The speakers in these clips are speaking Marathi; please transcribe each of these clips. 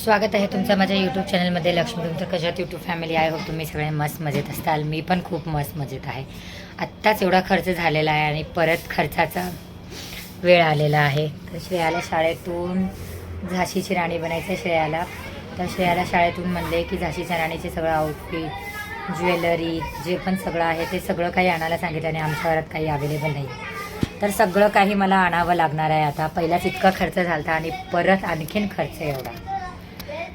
स्वागत आहे तुमचं माझ्या यूट्यूब चॅनलमध्ये. लक्ष्मी तुमचं कशात यूट्यूब फॅमिली आहे. हो तुम्ही सगळे मस्त मजेत असताल. मी पण खूप मस्त मजेत आहे. आत्ताच एवढा खर्च झालेला आहे आणि परत खर्चाचा वेळ आलेला आहे. तर श्रेयाला शाळेतून झाशीची राणी बनायचं श्रेयाला. तर श्रेयाला शाळेतून म्हणले की झाशीच्या राणीचे सगळं आउटफिट, ज्वेलरी जे पण सगळं आहे ते सगळं काही आणायला सांगितलं आणि आमच्या घरात काही अवेलेबल नाही. तर सगळं काही मला आणावं लागणार आहे आता. पहिलाच इतका खर्च झाला होता आणि परत आणखीन खर्च एवढा.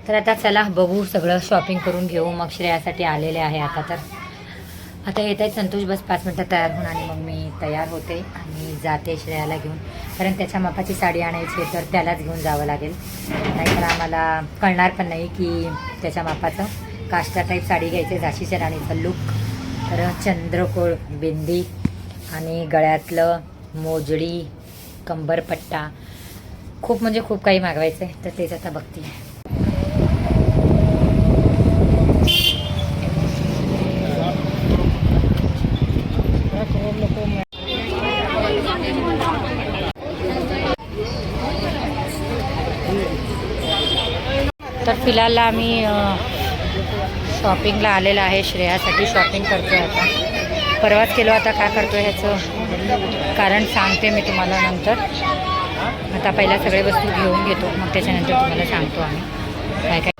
तर आता चला बघू, सगळं शॉपिंग करून घेऊ. मग श्रेयासाठी आलेले आहे आता येत आहेत संतोष. बस 5 मिनटात तयार होऊन आणि मग मी तयार होते आणि जाते श्रेयाला घेऊन. कारण त्याच्या मापाची साडी आणायची तर त्यालाच घेऊन जावं लागेल, नाहीतर आम्हाला कळणार पण नाही की त्याच्या मापाचं काष्टा टाईप साडी घ्यायची. झाशीच्या राणीचा लुक. तर चंद्रकोळ बिंदी आणि गळ्यातलं मोजडी, कंबरपट्टा, खूप म्हणजे खूप काही मागवायचं आहे. तर तेच आता बघते. तर फिलहाल आम्ही शॉपिंगला आलेला आहे. श्रेयासाठी शॉपिंग करतोय आता. परवाच केलो, आता काय करतोय ह्याचं कारण सांगते मी तुम्हाला नंतर. आता पहिला सगळे वस्तू घेऊन घेतो, मग त्याच्यानंतर तुम्हाला सांगतो आम्ही काय काय.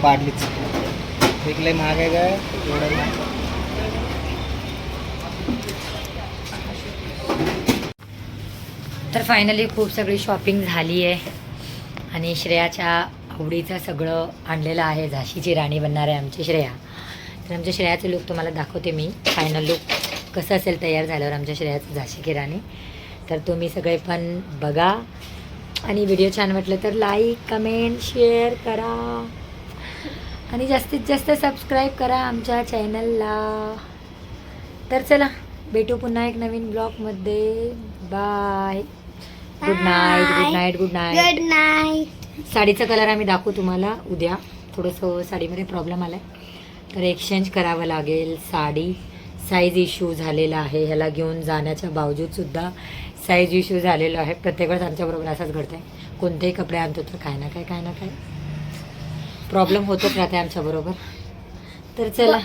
पाडलीच विकले महाग आहे का. तर फायनली खूप सगळी शॉपिंग झाली आहे आणि श्रेयाच्या आवडीचं सगळं आणलेलं आहे. झाशीची राणी बनणार आहे आमची श्रेया. तर आमच्या श्रेयाचं लुक तुम्हाला दाखवते मी. फायनल लुक कसं असेल तयार झाल्यावर आमच्या श्रेयाचं झाशी की राणी. तर तुम्ही सगळे पण बघा आणि व्हिडिओ छान वाटलं तर लाईक, कमेंट, शेअर करा आणि जास्तीत जास्त सबस्क्राईब करा आमच्या चॅनलला. तर चला भेटू पुन्हा एक नवीन ब्लॉगमध्ये. Bye. Good night. Good night. Good night. Good night. साडीचा कलर आम्ही दाखवू तुम्हाला उद्या. थोडंसं साडीमध्ये प्रॉब्लेम आला आहे तर एक्सचेंज करावं लागेल. साडी साईज इश्यू झालेला आहे. ह्याला घेऊन जाण्याच्या बावजूदसुद्धा साईज इश्यू झालेला आहे. प्रत्येक वेळेस आमच्याबरोबर असंच घडतं आहे. कोणतेही कपडे आणतो तर काय ना काय प्रॉब्लेम होतच राहते आमच्याबरोबर. तर चला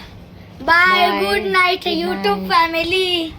bye. Good night YouTube family.